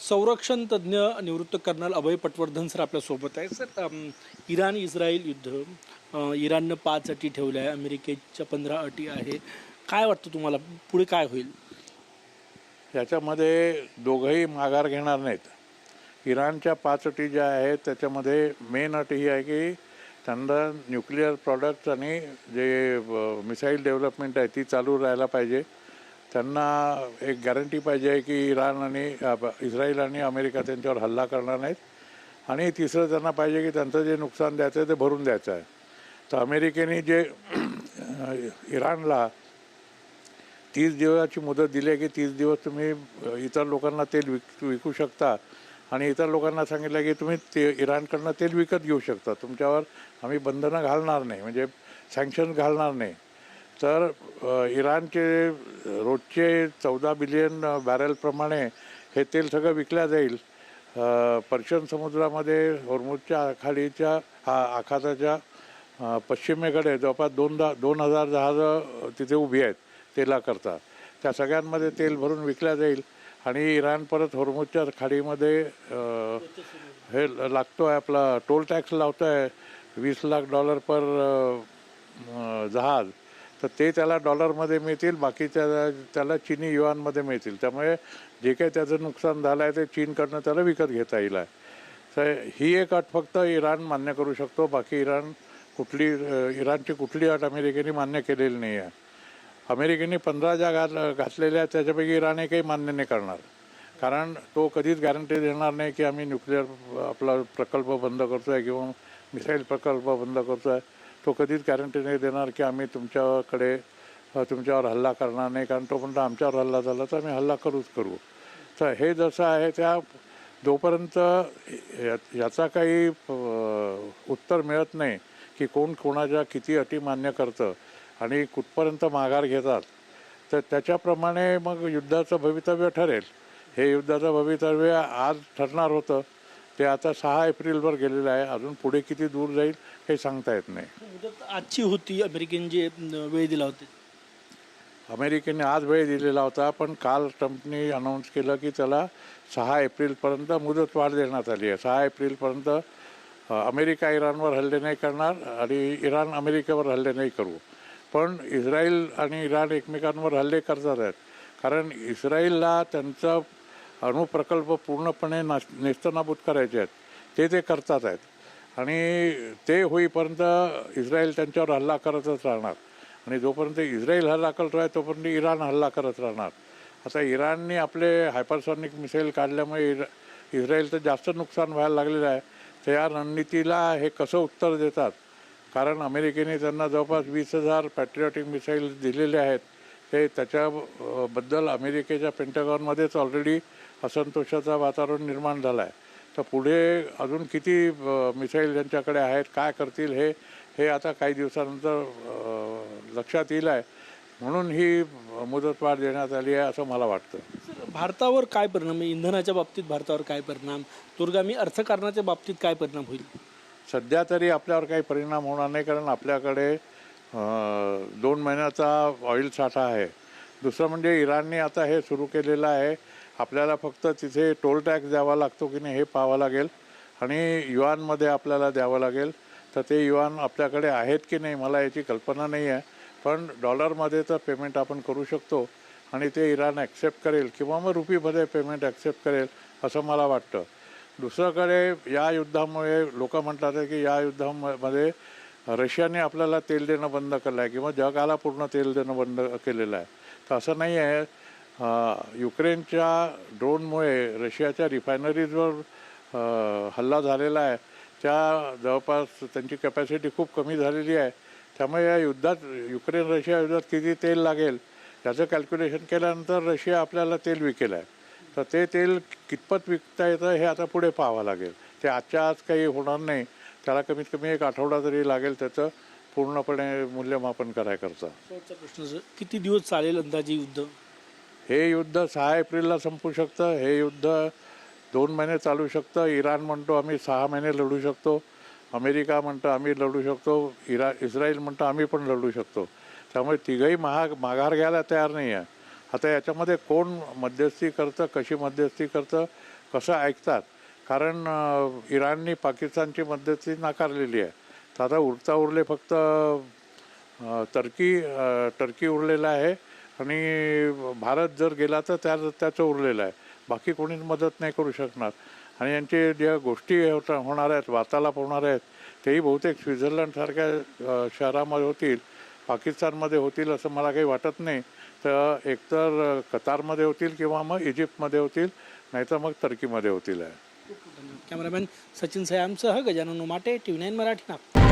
संरक्षण तज्ज्ञ निवृत्त कर्नल अभय पटवर्धन सर आपल्यासोबत आहे. सर, इराण इस्रायल युद्ध, इराणनं 5 अटी ठेवल्या आहे, अमेरिकेच्या 15 अटी आहे. काय वाटतं तुम्हाला पुढे काय होईल? याच्यामध्ये दोघंही माघार घेणार नाहीत. इराणच्या 5 अटी ज्या आहेत त्याच्यामध्ये मेन अट ही आहे की त्यांना न्यूक्लिअर प्रॉडक्ट्स आणि जे मिसाईल डेव्हलपमेंट आहे ती चालू राहायला पाहिजे. त्यांना एक गॅरंटी पाहिजे आहे की इस्रायल आणि अमेरिका त्यांच्यावर हल्ला करणार नाहीत. आणि तिसरं त्यांना पाहिजे की त्यांचं जे नुकसान द्यायचं आहे ते भरून द्यायचं आहे. तर अमेरिकेने जे इराणला 30 दिवसाची मुदत दिली आहे की 30 दिवस तुम्ही इतर लोकांना तेल विकू शकता आणि इतर लोकांना सांगितलं की तुम्ही ते इराणकडनं तेल विकत घेऊ शकता, तुमच्यावर आम्ही बंधनं घालणार नाही, म्हणजे सँक्शन घालणार नाही. तर इराणचे रोजचे 14 बिलियन बॅरेलप्रमाणे हे तेल सगळं विकल्या जाईल. पर्शियन समुद्रामध्ये होर्मुझच्या आखाताच्या पश्चिमेकडे जवळपास 2000 जहाजं तिथे उभी आहेत तेलाकरता. त्या सगळ्यांमध्ये तेल भरून विकल्या जाईल आणि इराण परत होर्मुझच्या खाडीमध्ये हे लागतो आहे, आपला टोल टॅक्स लावतो आहे $20 लाख पर जहाज. तर ते त्याला डॉलरमध्ये मिळतील, बाकी त्याला चीनी युआनमध्ये मिळतील. त्यामुळे जे काही त्याचं नुकसान झालं आहे ते चीनकडनं त्याला विकत घेता येईल आहे. तर ही एक अट फक्त इराण मान्य करू शकतो. बाकी इराणची कुठली अट अमेरिकेने मान्य केलेली नाही आहे. अमेरिकेने 15 ज्या घातलेल्या आहेत त्याच्यापैकी इराण काही मान्य नाही करणार, कारण तो कधीच गॅरंटी देणार नाही की आम्ही न्यूक्लिअर आपला प्रकल्प बंद करतो आहे किंवा मिसाईल प्रकल्प बंद करतो आहे. तो कधीच गॅरंटी नाही देणार की आम्ही तुमच्यावर हल्ला करणार नाही, कारण तो म्हणतो आमच्यावर हल्ला झाला तर आम्ही हल्ला करू. तर हे जसं आहे त्या जोपर्यंत याचा काही उत्तर मिळत नाही की कोण कोणाच्या किती अटी मान्य करतं आणि कुठपर्यंत माघार घेतात, तर त्याच्याप्रमाणे मग युद्धाचं भवितव्य ठरेल. हे युद्धाचं भवितव्य आज ठरणार होतं, ते आता 6 एप्रिलवर गेलेलं आहे. अजून पुढे किती दूर जाईल हे सांगता येत नाही. मुदत आजची होती, अमेरिकेने जे वेळ दिला होता. अमेरिकेने आज वेळ दिलेला होता, पण काल ट्रम्पने अनाऊन्स केलं की त्याला 6 एप्रिलपर्यंत मुदतवाढ देण्यात आली आहे. 6 एप्रिलपर्यंत अमेरिका इराणवर हल्ले नाही करणार आणि इराण अमेरिकेवर हल्ले नाही करू. पण इस्रायल आणि इराण एकमेकांवर हल्ले करतात आहेत, कारण इस्रायलला त्यांचा अणुप्रकल्प पूर्णपणे नेस्तनाबूत करायचे आहेत. ते करतात आहेत आणि ते होईपर्यंत इस्रायल त्यांच्यावर हल्ला करतच राहणार आणि जोपर्यंत इस्रायल हल्ला करतो आहे तोपर्यंत इराण हल्ला करत राहणार. आता इराणने आपले हायपरसॉनिक मिसाईल काढल्यामुळे इस्रायलचं जास्त नुकसान व्हायला लागलेलं आहे. तर या रणनीतीला हे कसं उत्तर देतात, कारण अमेरिकेने त्यांना जवळपास 20,000 पॅट्रिऑटिक मिसाईल दिलेले आहेत. ते त्याच्याबद्दल अमेरिकेच्या पेंटागॉनमध्येच ऑलरेडी असंतोषाचं वातावरण निर्माण झालं आहे. तर पुढे अजून किती मिसाईल ज्यांच्याकडे आहेत, काय करतील हे आता काही दिवसानंतर लक्षात येईल आहे. म्हणून ही मुदतवाढ देण्यात आली आहे असं मला वाटतं. भारतावर काय परिणाम, इंधनाच्या बाबतीत भारतावर काय परिणाम, दूरगामी अर्थकारणाच्या बाबतीत काय परिणाम होईल? सध्या तरी आपल्यावर काही परिणाम होणार नाही, कारण आपल्याकडे 2 महिन्याचा ऑइल साठा आहे. दुसरं म्हणजे इराणने आता हे सुरू केलेलं आहे. आपल्याला फक्त तिथे टोल टॅक्स द्यावा लागतो की नाही हे पाहावं लागेल आणि युआनमध्ये आपल्याला द्यावं लागेल. तर ते युआन आपल्याकडे आहेत की नाही मला याची कल्पना नाही आहे, पण डॉलरमध्ये तर पेमेंट आपण करू शकतो आणि ते इराण ॲक्सेप्ट करेल किंवा मग रुपीमध्ये पेमेंट ॲक्सेप्ट करेल असं मला वाटतं. दुसरीकडे या युद्धामुळे लोक म्हणतात की या युद्धामध्ये रशियाने आपल्याला तेल देणं बंद केलं आहे किंवा जगाला पूर्ण तेल देणं बंद केलेलं आहे. तर असं नाही आहे. युक्रेनच्या ड्रोनमुळे रशियाच्या रिफायनरीजवर हल्ला झालेला आहे. त्या जवळपास त्यांची कॅपॅसिटी खूप कमी झालेली आहे. त्यामुळे या युद्धात युक्रेन रशिया युद्धात किती तेल लागेल याचं कॅल्क्युलेशन केल्यानंतर रशिया आपल्याला तेल विकेल आहे. तर ते तेल कितपत विकता येतं हे आता पुढे पाहावं लागेल. ते आजच्या आज काही होणार नाही, त्याला कमीत कमी 1 आठवडा तरी लागेल त्याचं पूर्णपणे मूल्यमापन करायकरता. शेवटचा प्रश्न, किती दिवस चालेल अंदाजे युद्ध? हे युद्ध 6 एप्रिलला संपू शकतं. हे युद्ध 2 महिने चालू शकतं. इराण म्हणतो आम्ही 6 महिने लढू शकतो, अमेरिका म्हणतं आम्ही लढू शकतो, इस्रायल म्हणतं आम्ही पण लढू शकतो. त्यामुळे तिघंही माघार घ्यायला तयार नाही आहे. आता याच्यामध्ये कोण मध्यस्थी करतं, कशी मध्यस्थी करतं, कसं ऐकतात. कारण इराणनी पाकिस्तानची मदती नाकारलेली आहे. तर आता उरले फक्त टर्की उरलेला आहे आणि भारत जर गेला तर त्याचं उरलेलं आहे. बाकी कोणीच मदत नाही करू शकणार. आणि यांचे ज्या गोष्टी होणार आहेत, वार्तालाप होणार आहेत, तेही बहुतेक स्वित्झर्लंडसारख्या शहरामध्ये होतील, पाकिस्तानमध्ये होतील असं मला काही वाटत नाही. तर एकतर कतारमध्ये होतील किंवा मग इजिप्तमध्ये होतील, नाहीतर मग टर्कीमध्ये होतील. कॅमेरामॅन सचिन सयामसह गजानन उमाटे, TV9 मराठी, नागपूर.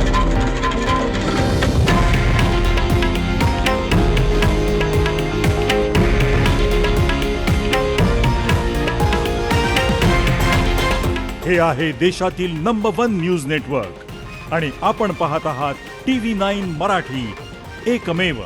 हे आहे देशातील नंबर 1 न्यूज नेटवर्क आणि आपण पाहत आहात TV9 मराठी, एकमेव.